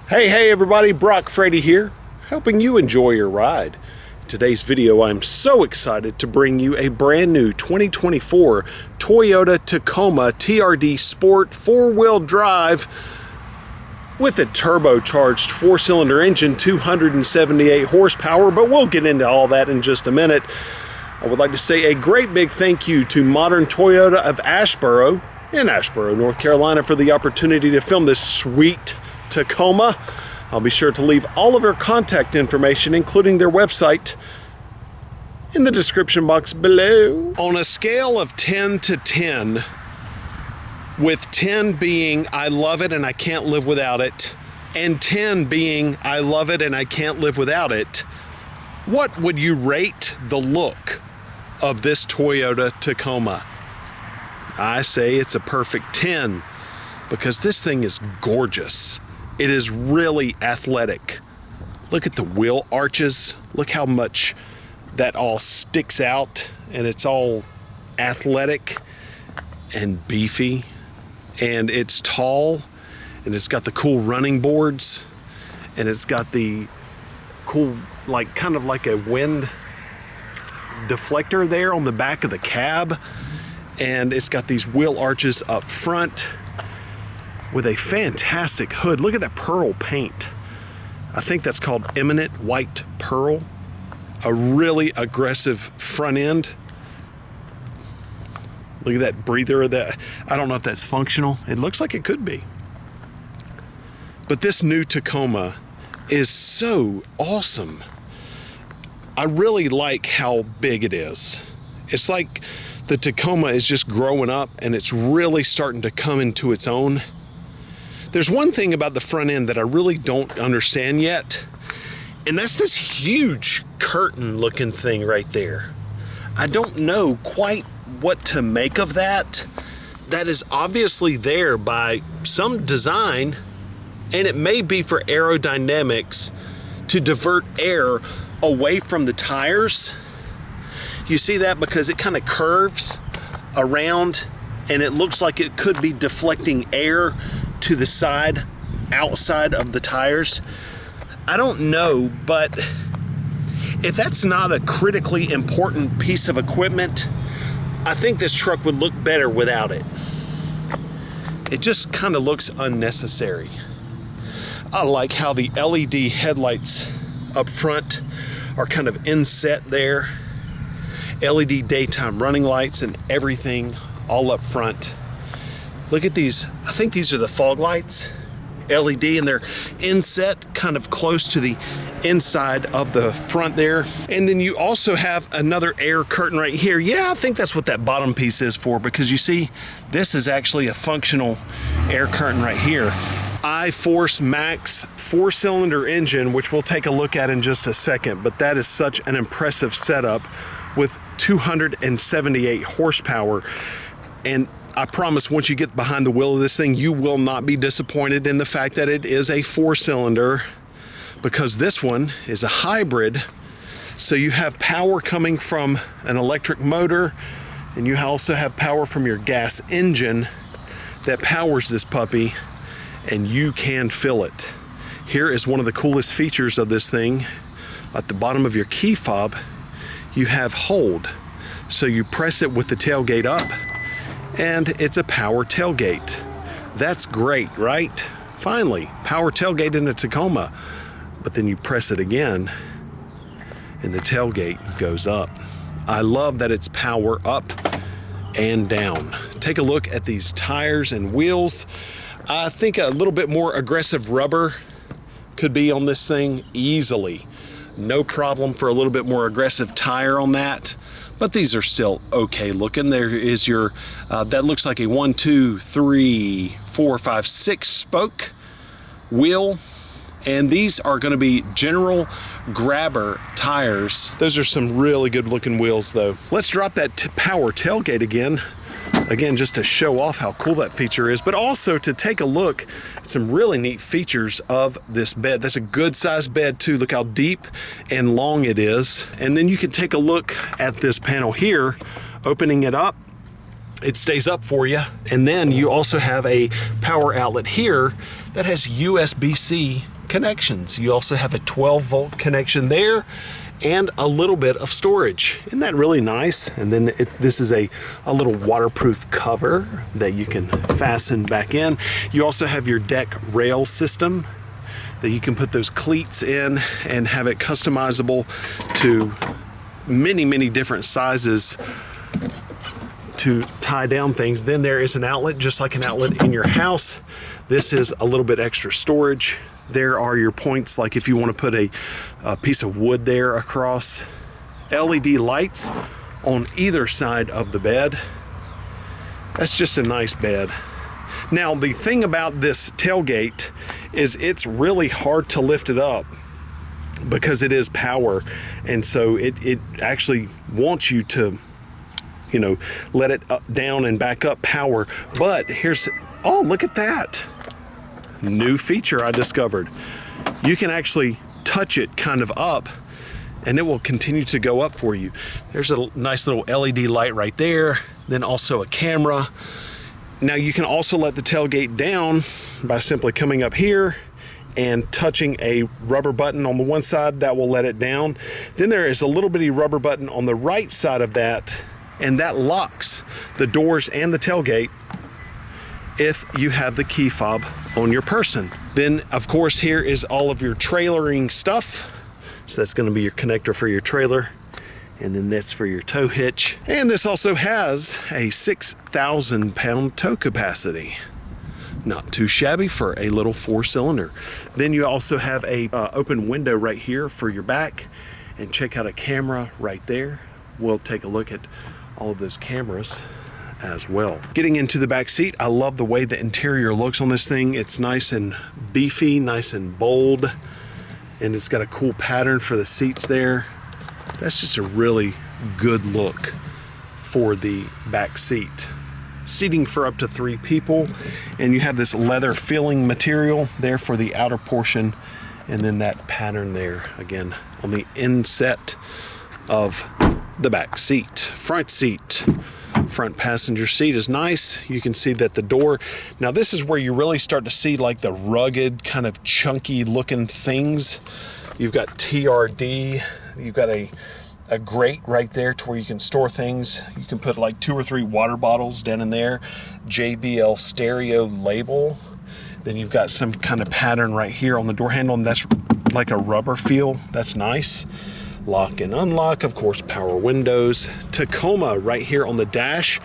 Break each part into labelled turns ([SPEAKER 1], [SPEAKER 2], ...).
[SPEAKER 1] Hey everybody, Brock Frady here, helping you enjoy your ride. In today's video, I'm so excited to bring you a brand new 2024 Toyota Tacoma TRD Sport 4-wheel drive with a turbocharged 4-cylinder engine, 278 horsepower, but we'll get into all that in just a minute. I would like to say a great big thank you to Modern Toyota of Asheboro in Asheboro, North Carolina, for the opportunity to film this sweet Tacoma. I'll be sure to leave all of their contact information, including their website, in the description box below. On a scale of 10 to 10, with 10 being I love it and I can't live without it, and 10 being I love it and I can't live without it, what would you rate the look of this Toyota Tacoma? I say it's a perfect 10 because this thing is gorgeous. It is really athletic. Look at the wheel arches. Look how much that all sticks out, and it's all athletic and beefy, and it's tall, and it's got the cool running boards, and it's got the cool, like kind of like a wind deflector there on the back of the cab, and it's got these wheel arches up front with a fantastic hood. Look at that pearl paint. I think that's called Eminent White Pearl. A really aggressive front end. Look at that breather of that. I don't know if that's functional. It looks like it could be. But this new Tacoma is so awesome. I really like how big it is. It's like the Tacoma is just growing up and it's really starting to come into its own. There's one thing about the front end that I really don't understand yet, and that's this huge curtain looking thing right there. I don't know quite what to make of that. That is obviously there by some design, and it may be for aerodynamics to divert air away from the tires. You see that because it kind of curves around and it looks like it could be deflecting air to the side, outside of the tires. I don't know, but if that's not a critically important piece of equipment, I think this truck would look better without it. It just kind of looks unnecessary. I like how the LED headlights up front are kind of inset there. LED daytime running lights and everything all up front. Look at these, I think these are the fog lights, LED, and they're inset kind of close to the inside of the front there. And then you also have another air curtain right here. Yeah, I think that's what that bottom piece is for, because you see, this is actually a functional air curtain right here. I-Force Max 4-cylinder engine, which we'll take a look at in just a second, but that is such an impressive setup with 278 horsepower. And I promise once you get behind the wheel of this thing, you will not be disappointed in the fact that it is a 4-cylinder, because this one is a hybrid. So you have power coming from an electric motor, and you also have power from your gas engine that powers this puppy, and you can feel it. Here is one of the coolest features of this thing. At the bottom of your key fob, you have hold. So you press it with the tailgate up, and it's a power tailgate. That's great, right? Finally, power tailgate in a Tacoma. But then you press it again, and the tailgate goes up. I love that it's power up and down. Take a look at these tires and wheels. I think a little bit more aggressive rubber could be on this thing easily. No problem for a little bit more aggressive tire on that. But these are still okay looking. There is your, that looks like a 1, 2, 3, 4, 5, 6 spoke wheel. And these are gonna be general grabber tires. Those are some really good looking wheels though. Let's drop that power tailgate again. Again, just to show off how cool that feature is, but also to take a look at some really neat features of this bed. That's a good sized bed too. Look how deep and long it is. And then you can take a look at this panel here, opening it up. It stays up for you. And then you also have a power outlet here that has USB-C connections. You also have a 12-volt connection there and a little bit of storage. Isn't that really nice? And then this is a little waterproof cover that you can fasten back in. You also have your deck rail system that you can put those cleats in and have it customizable to many different sizes to tie down things. Then there is an outlet, just like an outlet in your house. This is a little bit extra storage. There are your points, like if you want to put a piece of wood there across. LED lights on either side of the bed. That's just a nice bed. Now, the thing about this tailgate is it's really hard to lift it up because it is power. And so it actually wants you to, you know, let it up, down and back up power. But here's, oh, look at that. New feature I discovered. You can actually touch it kind of up and it will continue to go up for you. There's a nice little LED light right there. Then also a camera. Now you can also let the tailgate down by simply coming up here and touching a rubber button on the one side that will let it down. Then there is a little bitty rubber button on the right side of that, and that locks the doors and the tailgate if you have the key fob on your person. Then of course here is all of your trailering stuff. So that's going to be your connector for your trailer, and then that's for your tow hitch. And this also has a 6,000 pound tow capacity. Not too shabby for a little 4-cylinder. Then you also have a open window right here for your back, and check out a camera right there. We'll take a look at all of those cameras as well. Getting into the back seat, I love the way the interior looks on this thing. It's nice and beefy, nice and bold, and it's got a cool pattern for the seats there. That's just a really good look for the back seat. Seating for up to 3 people, and you have this leather filling material there for the outer portion, and then that pattern there again on the inset of the back seat. Front seat, front passenger seat is nice. You can see that the door, now this is where you really start to see like the rugged kind of chunky looking things. You've got TRD, you've got a grate right there to where you can store things. You can put like 2 or 3 water bottles down in there. JBL stereo label. Then you've got some kind of pattern right here on the door handle, and that's like a rubber feel. That's nice. Lock and unlock, of course, power windows. Tacoma right here on the dash.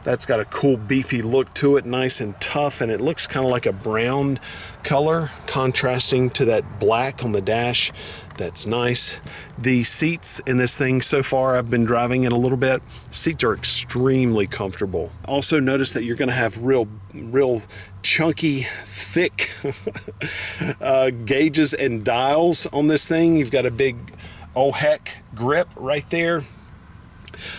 [SPEAKER 1] That's got a cool beefy look to it, nice and tough, and it looks kind of like a brown color contrasting to that black on the dash. That's nice. The seats in this thing so far, I've been driving it a little bit. Seats are extremely comfortable. Also notice that you're going to have real chunky, thick gauges and dials on this thing. You've got a big oh heck grip right there.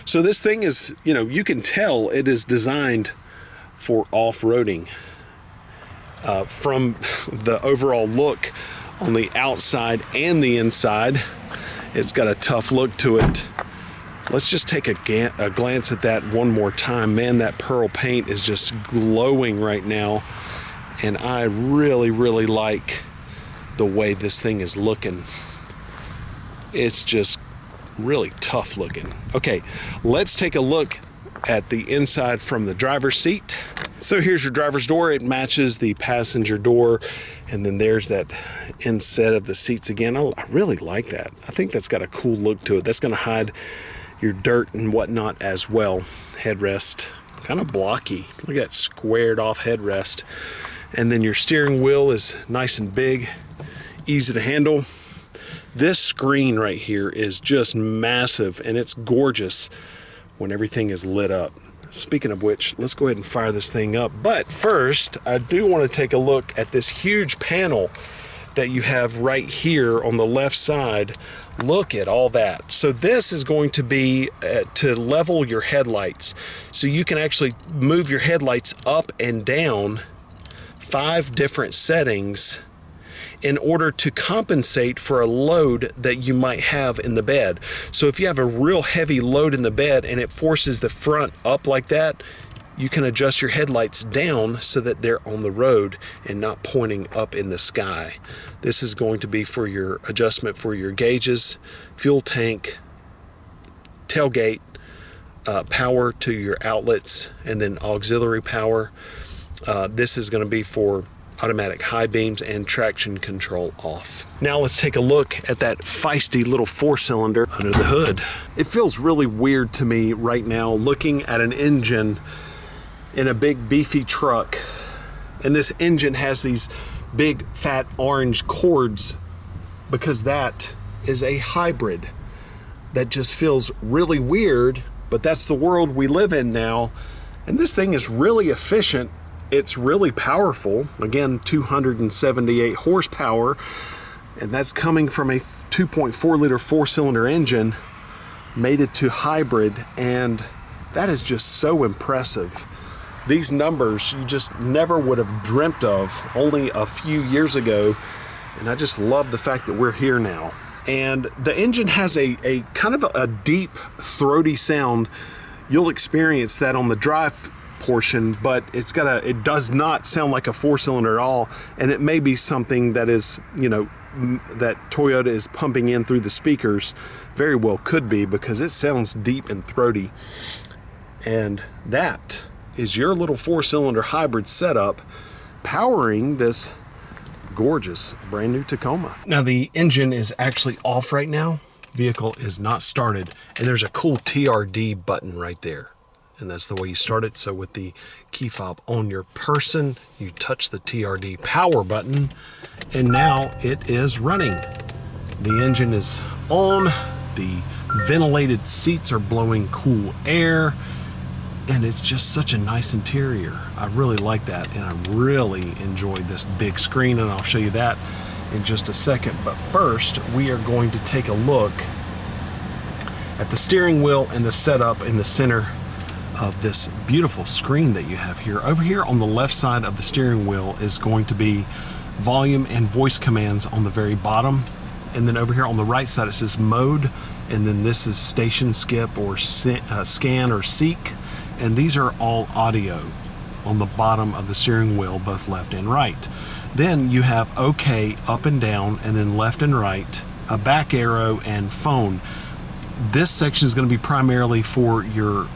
[SPEAKER 1] So this thing is, you know, you can tell it is designed for off-roading. From the overall look on the outside and the inside, it's got a tough look to it. Let's just take a glance at that one more time. Man, that pearl paint is just glowing right now, and I really like the way this thing is looking. It's just really tough looking. Okay, let's take a look at the inside from the driver's seat. So here's your driver's door. It matches the passenger door, and then there's that inset of the seats again. I really like that. I think that's got a cool look to it. That's going to hide your dirt and whatnot as well. Headrest, kind of blocky. Look at that squared off headrest. And then your steering wheel is nice and big, easy to handle. This screen right here is just massive, and it's gorgeous when everything is lit up. Speaking of which, let's go ahead and fire this thing up. But first, I do want to take a look at this huge panel that you have right here on the left side. Look at all that. So this is going to be to level your headlights. So you can actually move your headlights up and down 5 different settings in order to compensate for a load that you might have in the bed. So if you have a real heavy load in the bed and it forces the front up like that, you can adjust your headlights down so that they're on the road and not pointing up in the sky. This is going to be for your adjustment for your gauges, fuel tank, tailgate, power to your outlets, and then auxiliary power. This is going to be for automatic high beams and traction control off. Now let's take a look at that feisty little 4-cylinder under the hood. It feels really weird to me right now looking at an engine in a big beefy truck, and this engine has these big fat orange cords, because that is a hybrid. That just feels really weird, but that's the world we live in now. And this thing is really efficient. It's really powerful. Again, 278 horsepower, and that's coming from a 2.4 liter 4-cylinder engine made it to hybrid, and that is just so impressive. These numbers you just never would have dreamt of only a few years ago, and I just love the fact that we're here now. And the engine has a kind of a deep, throaty sound. You'll experience that on the drive portion, but it does not sound like a 4-cylinder at all, and it may be something that is, that Toyota is pumping in through the speakers. Very well could be, because it sounds deep and throaty. And that is your little 4-cylinder hybrid setup powering this gorgeous brand new Tacoma. Now the engine is actually off right now. Vehicle is not started, and there's a cool TRD button right there. And that's the way you start it. So with the key fob on your person, you touch the TRD power button, and now it is running. The engine is on, the ventilated seats are blowing cool air, and it's just such a nice interior. I really like that, and I really enjoyed this big screen, and I'll show you that in just a second. But first, we are going to take a look at the steering wheel and the setup in the center of this beautiful screen that you have here. Over here on the left side of the steering wheel is going to be volume and voice commands on the very bottom. And then over here on the right side it says mode, and then this is station skip or scan or seek. And these are all audio on the bottom of the steering wheel, both left and right. Then you have OK up and down, and then left and right, a back arrow, and phone. This section is going to be primarily for your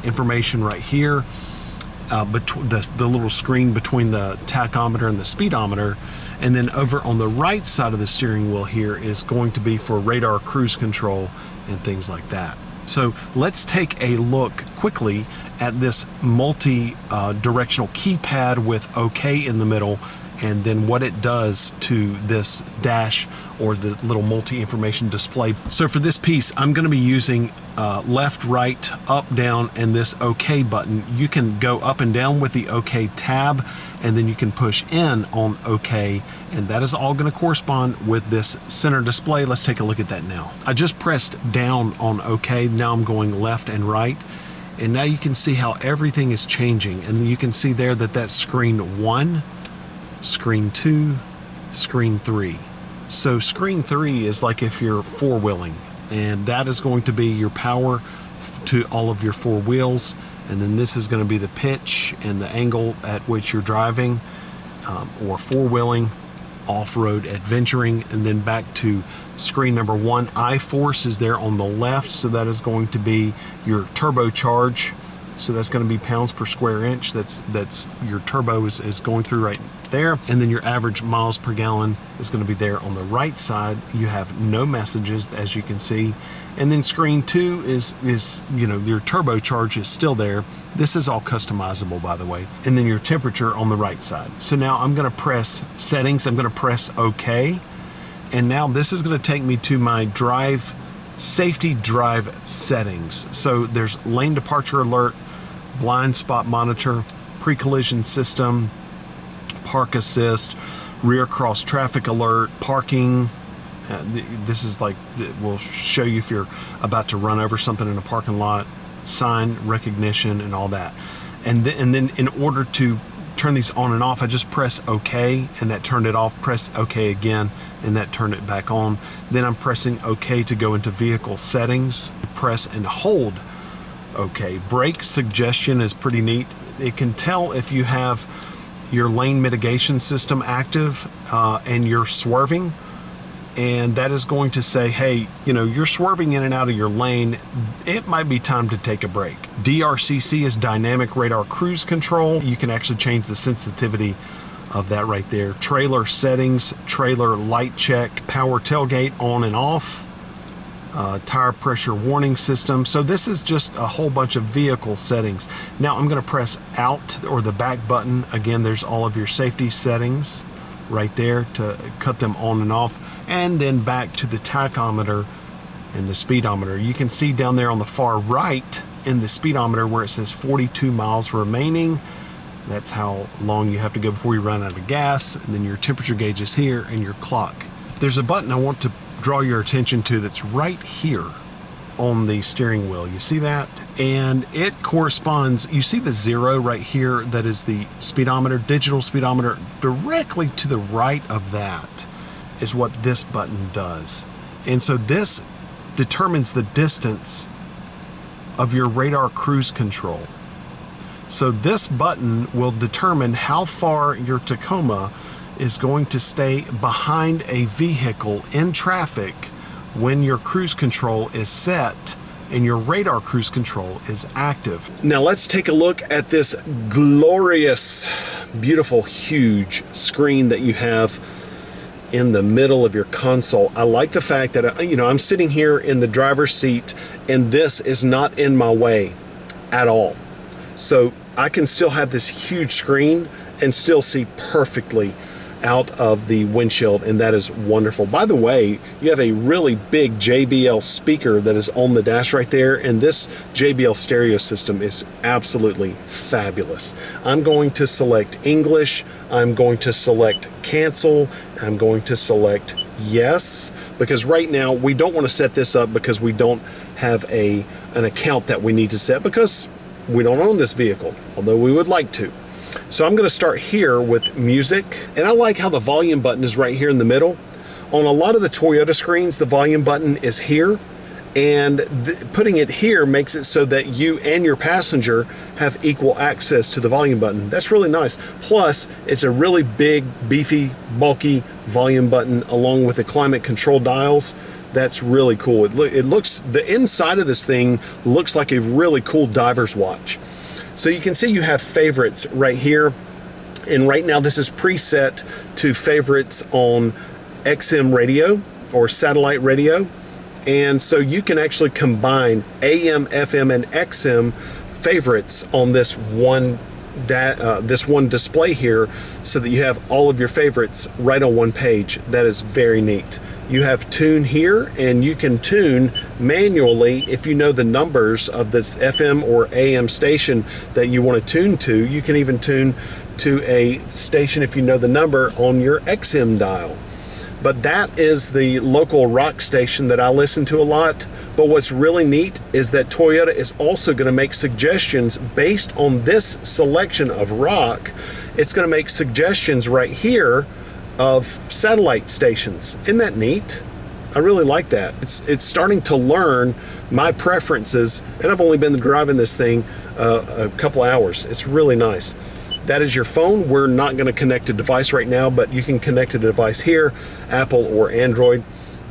[SPEAKER 1] information right here, the little screen between the tachometer and the speedometer. And then over on the right side of the steering wheel here is going to be for radar, cruise control, and things like that. So let's take a look quickly at this multi-directional keypad with OK in the middle, and then what it does to this dash or the little multi-information display. So for this piece, I'm going to be using left, right, up, down, and this OK button. You can go up and down with the OK tab, and then you can push in on OK, and that is all going to correspond with this center display. Let's take a look at that now. I just pressed down on OK. Now I'm going left and right, and now you can see how everything is changing. And you can see there that that's screen 1, screen 2, screen 3. So screen 3 is like if you're four-wheeling, and that is going to be your power to all of your four wheels. And then this is going to be the pitch and the angle at which you're driving, or four-wheeling, off-road adventuring. And then back to screen number 1, I-force is there on the left, so that is going to be your turbocharge. So that's going to be pounds per square inch. That's your turbo is going through right there. And then your average miles per gallon is going to be there on the right side. You have no messages, as you can see. And then screen 2 is your turbocharge is still there. This is all customizable, by the way. And then your temperature on the right side. So now I'm going to press settings. I'm going to press OK. And now this is going to take me to my safety drive settings. So there's lane departure alert, blind spot monitor, pre-collision system, park assist, rear cross traffic alert, parking. This is like, will show you if you're about to run over something in a parking lot, sign recognition, and all that. And then in order to turn these on and off, I just press OK, and that turned it off. Press OK again, and that turned it back on. Then I'm pressing OK to go into vehicle settings. Press and hold okay. Brake suggestion is pretty neat. It can tell if you have your lane mitigation system active and you're swerving, and that is going to say, hey, you know, you're swerving in and out of your lane, it might be time to take a break. DRCC is dynamic radar cruise control. You can actually change the sensitivity of that right there. Trailer settings, trailer light check, power tailgate on and off, tire pressure warning system. So this is just a whole bunch of vehicle settings. Now I'm going to press out or the back button. Again, there's all of your safety settings right there to cut them on and off. And then back to the tachometer and the speedometer. You can see down there on the far right in the speedometer where it says 42 miles remaining. That's how long you have to go before you run out of gas. And then your temperature gauge is here and your clock. There's a button I want to draw your attention to that's right here on the steering wheel. You see that? And it corresponds, you see the 0 right here, that is the speedometer, digital speedometer. Directly to the right of that is what this button does. And so this determines the distance of your radar cruise control. So this button will determine how far your Tacoma is going to stay behind a vehicle in traffic when your cruise control is set and your radar cruise control is active. Now let's take a look at this glorious, beautiful, huge screen that you have in the middle of your console. I like the fact that, you know, I'm sitting here in the driver's seat and this is not in my way at all. So I can still have this huge screen and still see perfectly out of the windshield, and that is wonderful. By the way, you have a really big JBL speaker that is on the dash right there, and this JBL stereo system is absolutely fabulous. I'm going to select English, I'm going to select cancel, I'm going to select yes, because right now we don't want to set this up because we don't have an account that we need to set because we don't own this vehicle, although we would like to. So I'm going to start here with music, and I like how the volume button is right here in the middle. On a lot of the Toyota screens, the volume button is here, and putting it here makes it so that you and your passenger have equal access to the volume button. That's really nice. Plus, it's a really big, beefy, bulky volume button along with the climate control dials. That's really cool. It looks, the inside of this thing looks like a really cool diver's watch. So you can see you have favorites right here, and right now this is preset to favorites on XM radio or satellite radio, and so you can actually combine AM, FM, and XM favorites on this one display here, so that you have all of your favorites right on one page. That is very neat. You have tune here, and you can tune manually if you know the numbers of this FM or AM station that you want to tune to. You can even tune to a station if you know the number on your XM dial. But that is the local rock station that I listen to a lot. But what's really neat is that Toyota is also going to make suggestions based on this selection of rock. It's going to make suggestions right here of satellite stations. Isn't that neat? I really like that. It's starting to learn my preferences, and I've only been driving this thing a couple hours. It's really nice. That is your phone. We're not going to connect a device right now, but you can connect a device here, Apple or Android.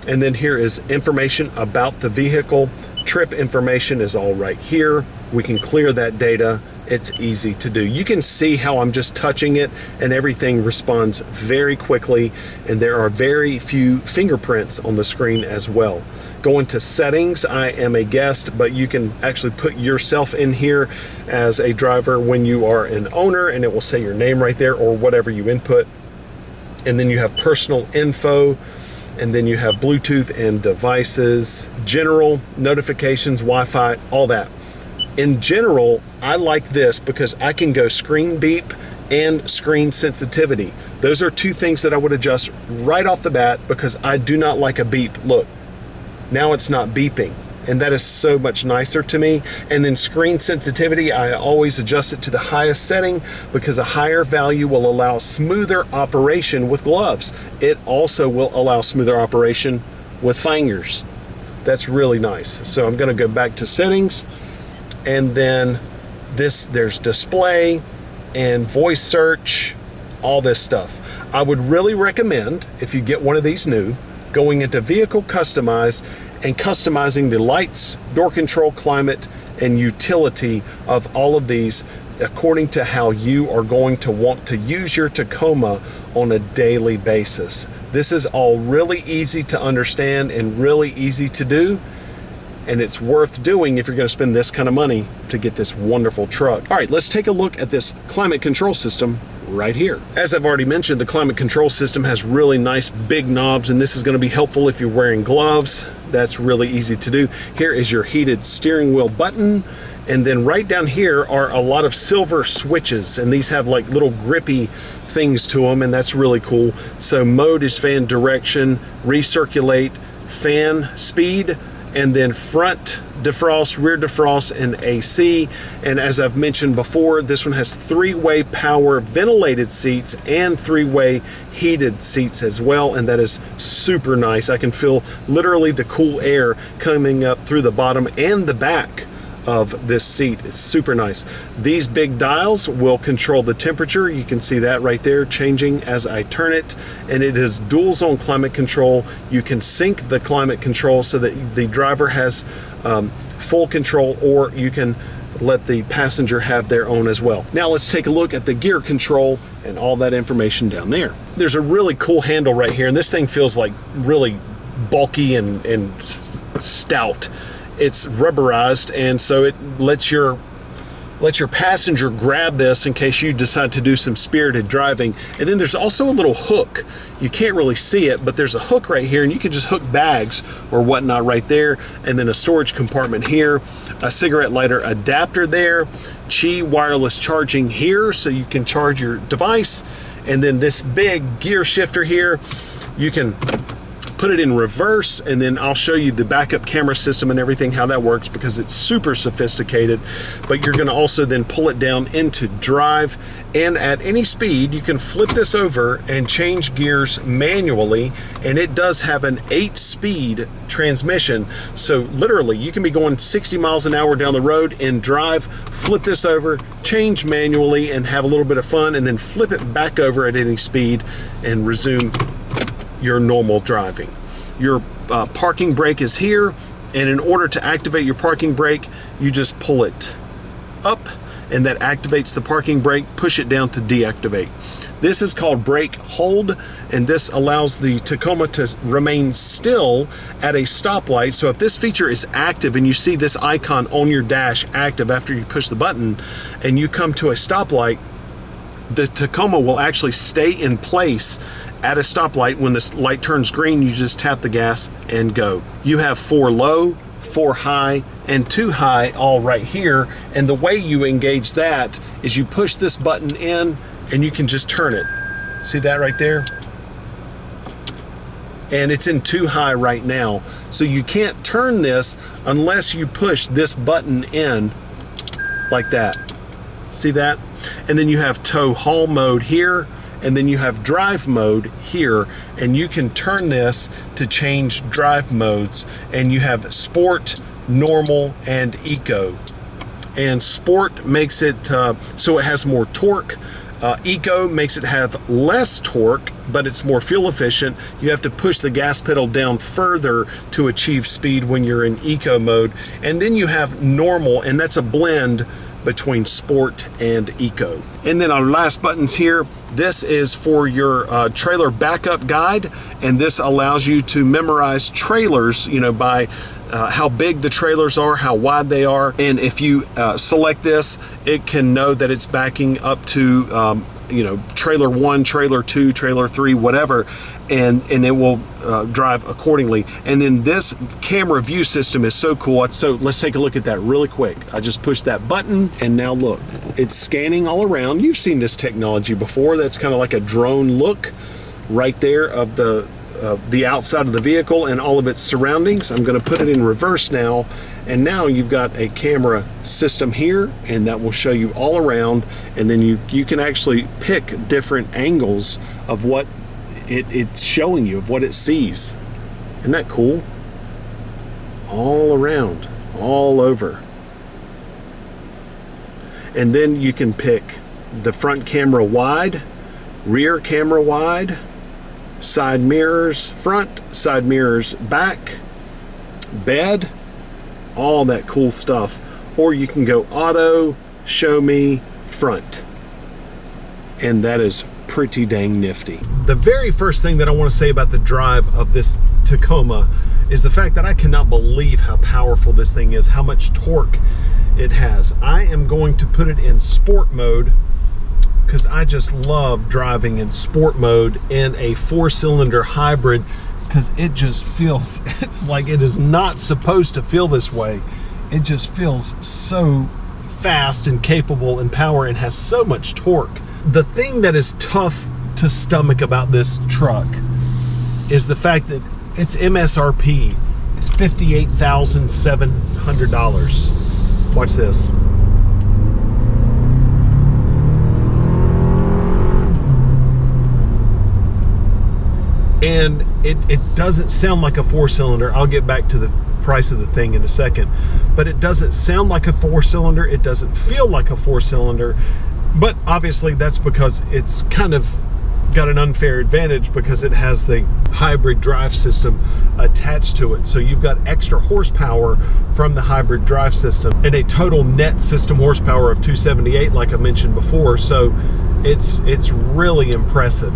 [SPEAKER 1] And then here is information about the vehicle. Trip information is all right here. We can clear that data. It's easy to do. You can see how I'm just touching it and everything responds very quickly, and there are very few fingerprints on the screen as well. Going to settings, I am a guest, but you can actually put yourself in here as a driver when you are an owner, and it will say your name right there or whatever you input. And then you have personal info, and then you have Bluetooth and devices, general, notifications, Wi-Fi, all that. In general, I like this because I can go screen beep and screen sensitivity. Those are two things that I would adjust right off the bat because I do not like a beep. Look, now it's not beeping, and that is so much nicer to me. And then screen sensitivity, I always adjust it to the highest setting because a higher value will allow smoother operation with gloves. It also will allow smoother operation with fingers. That's really nice. So I'm going to go back to settings. and then there's display and voice search, all this stuff. I would really recommend, if you get one of these new, going into vehicle customize and customizing the lights, door control, climate, and utility of all of these according to how you are going to want to use your Tacoma on a daily basis. This is all really easy to understand and really easy to do, and it's worth doing if you're going to spend this kind of money to get this wonderful truck. All right, let's take a look at this climate control system right here. As I've already mentioned, the climate control system has really nice big knobs, and this is going to be helpful if you're wearing gloves. That's really easy to do. Here is your heated steering wheel button, and then right down here are a lot of silver switches, and these have like little grippy things to them, and that's really cool. So mode is fan direction, recirculate, fan speed, and then front defrost, rear defrost, and AC. And as I've mentioned before, this one has 3-way power ventilated seats and 3-way heated seats as well, and that is super nice. I can feel literally the cool air coming up through the bottom and the back of this seat. It's super nice. These big dials will control the temperature. You can see that right there changing as I turn it, and it is dual zone climate control. You can sync the climate control so that the driver has full control, or you can let the passenger have their own as well. Now let's take a look at the gear control and all that information down there. There's a really cool handle right here, and this thing feels like really bulky and stout. It's rubberized, and so it lets your passenger grab this in case you decide to do some spirited driving. And then there's also a little hook. You can't really see it, but there's a hook right here, and you can just hook bags or whatnot right there. And then a storage compartment here, a cigarette lighter adapter there, Qi wireless charging here so you can charge your device. And then this big gear shifter here, you can put it in reverse, and then I'll show you the backup camera system and everything, how that works, because it's super sophisticated. But you're going to also then pull it down into drive, and at any speed you can flip this over and change gears manually, and it does have an 8-speed transmission. So literally you can be going 60 miles an hour down the road in drive, flip this over, change manually, and have a little bit of fun, and then flip it back over at any speed and resume your normal driving. Your parking brake is here, and in order to activate your parking brake, you just pull it up, and that activates the parking brake. Push it down to deactivate. This is called brake hold, and this allows the Tacoma to remain still at a stoplight. So if this feature is active and you see this icon on your dash active after you push the button and you come to a stoplight, the Tacoma will actually stay in place at a stoplight. When the light turns green, you just tap the gas and go. You have 4 low, 4 high, and 2 high all right here. And the way you engage that is you push this button in and you can just turn it. See that right there? And it's in 2 high right now. So you can't turn this unless you push this button in like that. See that? And then you have tow haul mode here, and then you have drive mode here, and you can turn this to change drive modes. And you have sport, normal, and eco. And sport makes it so it has more torque. Eco makes it have less torque, but it's more fuel efficient. You have to push the gas pedal down further to achieve speed when you're in eco mode. And then you have normal, and that's a blend between sport and eco. And then our last buttons here, this is for your trailer backup guide, and this allows you to memorize trailers, you know, by how big the trailers are, how wide they are. And if you select this, it can know that it's backing up to you know, trailer 1, trailer 2, trailer 3, whatever, and it will drive accordingly. And then this camera view system is so cool. So let's take a look at that really quick. I just pushed that button, and now look, it's scanning all around. You've seen this technology before. That's kind of like a drone look right there of the outside of the vehicle and all of its surroundings. I'm going to put it in reverse now, and now you've got a camera system here, and that will show you all around. And then you can actually pick different angles of what it's showing you, of what it sees. Isn't that cool? All around, all over. And then you can pick the front camera wide, rear camera wide, side mirrors front, side mirrors back, bed, all that cool stuff. Or you can go auto, show me, front. And that is pretty dang nifty. The very first thing that I want to say about the drive of this Tacoma is the fact that I cannot believe how powerful this thing is, how much torque it has. I am going to put it in sport mode because I just love driving in sport mode in a 4-cylinder hybrid, because it just feels, it's like it is not supposed to feel this way. It just feels so fast and capable in power and has so much torque. The thing that is tough to stomach about this truck is the fact that its MSRP is $58,700. Watch this. And it doesn't sound like a 4-cylinder. I'll get back to the price of the thing in a second. But it doesn't sound like a 4-cylinder. It doesn't feel like a 4-cylinder. But obviously that's because it's kind of got an unfair advantage because it has the hybrid drive system attached to it. So you've got extra horsepower from the hybrid drive system and a total net system horsepower of 278, like I mentioned before. So it's really impressive.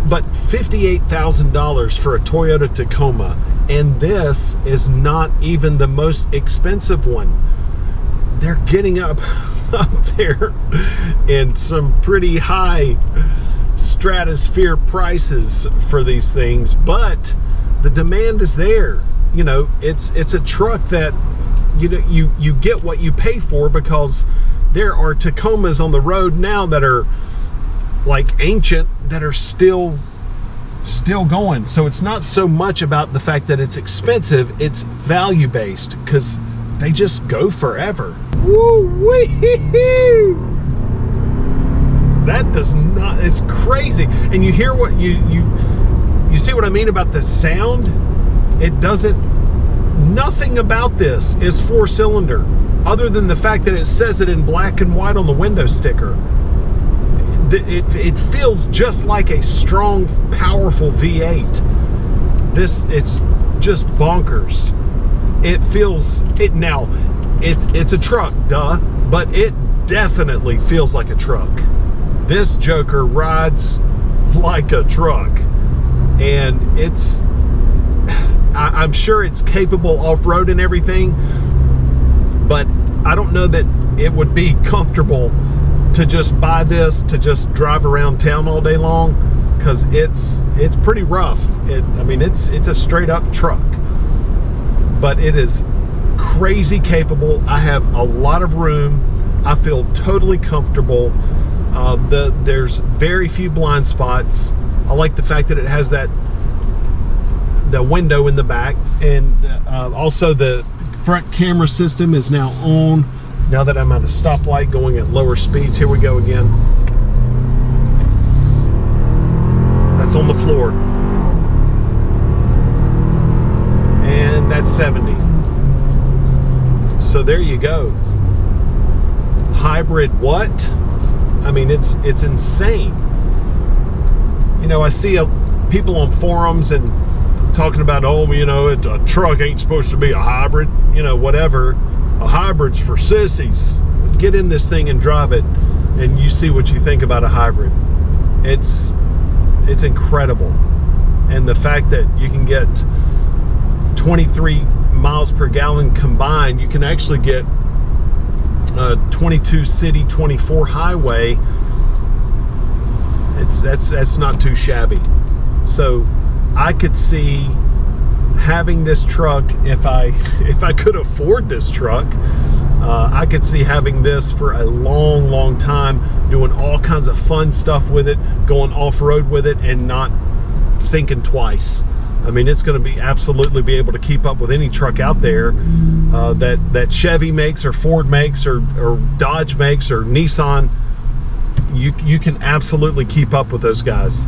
[SPEAKER 1] But $58,000 for a Toyota Tacoma, and this is not even the most expensive one. They're getting up there in some pretty high stratosphere prices for these things, but the demand is there. You know, it's a truck that you get what you pay for, because there are Tacomas on the road now that are like ancient, that are still going. So it's not so much about the fact that it's expensive, it's value based, because they just go forever. Woo-wee! That does not, it's crazy. And you hear what you see what I mean about the sound? It doesn't, nothing about this is 4-cylinder, other than the fact that it says it in black and white on the window sticker. It feels just like a strong, powerful V8. It's just bonkers. It feels, it's a truck, duh, but it definitely feels like a truck. This joker rides like a truck, and I'm sure it's capable off-road and everything, but I don't know that it would be comfortable to just buy this to just drive around town all day long, because it's pretty rough. I mean, it's a straight up truck, but it is crazy capable. I have a lot of room. I feel totally comfortable. There's very few blind spots. I like the fact that it has the window in the back, and also the front camera system is now on. Now that I'm at a stoplight going at lower speeds, here we go again. That's on the floor. And that's 70. So there you go. Hybrid what? I mean, it's insane. You know, I see people on forums and talking about, oh, you know, a truck ain't supposed to be a hybrid, you know, whatever. A hybrid's for sissies. Get in this thing and drive it, and you see what you think about a hybrid. It's incredible. And the fact that you can get 23 miles per gallon combined, you can actually get 22 city, 24 highway. That's not too shabby. So I could see having this truck, if I could afford this truck, I could see having this for a long time, doing all kinds of fun stuff with it, going off-road with it, and not thinking twice. I mean, it's going to absolutely be able to keep up with any truck out there that Chevy makes, or Ford makes, or Dodge makes, or Nissan. You can absolutely keep up with those guys,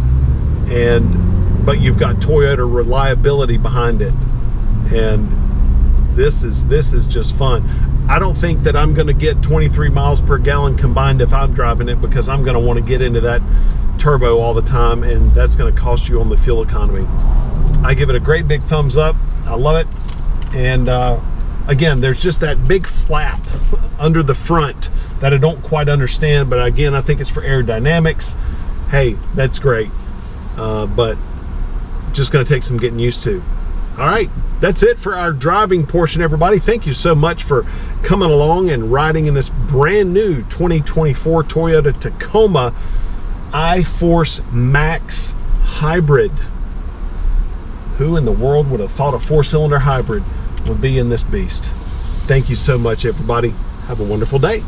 [SPEAKER 1] but you've got Toyota reliability behind it, and this is just fun. I don't think that I'm going to get 23 miles per gallon combined if I'm driving it, because I'm going to want to get into that turbo all the time, and that's going to cost you on the fuel economy. I give it a great big thumbs up. I love it. And again, there's just that big flap under the front that I don't quite understand, but again, I think it's for aerodynamics. Hey, that's great, but just going to take some getting used to. All right, that's it for our driving portion, everybody. Thank you so much for coming along and riding in this brand new 2024 Toyota Tacoma I-Force Max Hybrid. Who in the world would have thought a 4-cylinder hybrid would be in this beast? Thank you so much, everybody. Have a wonderful day.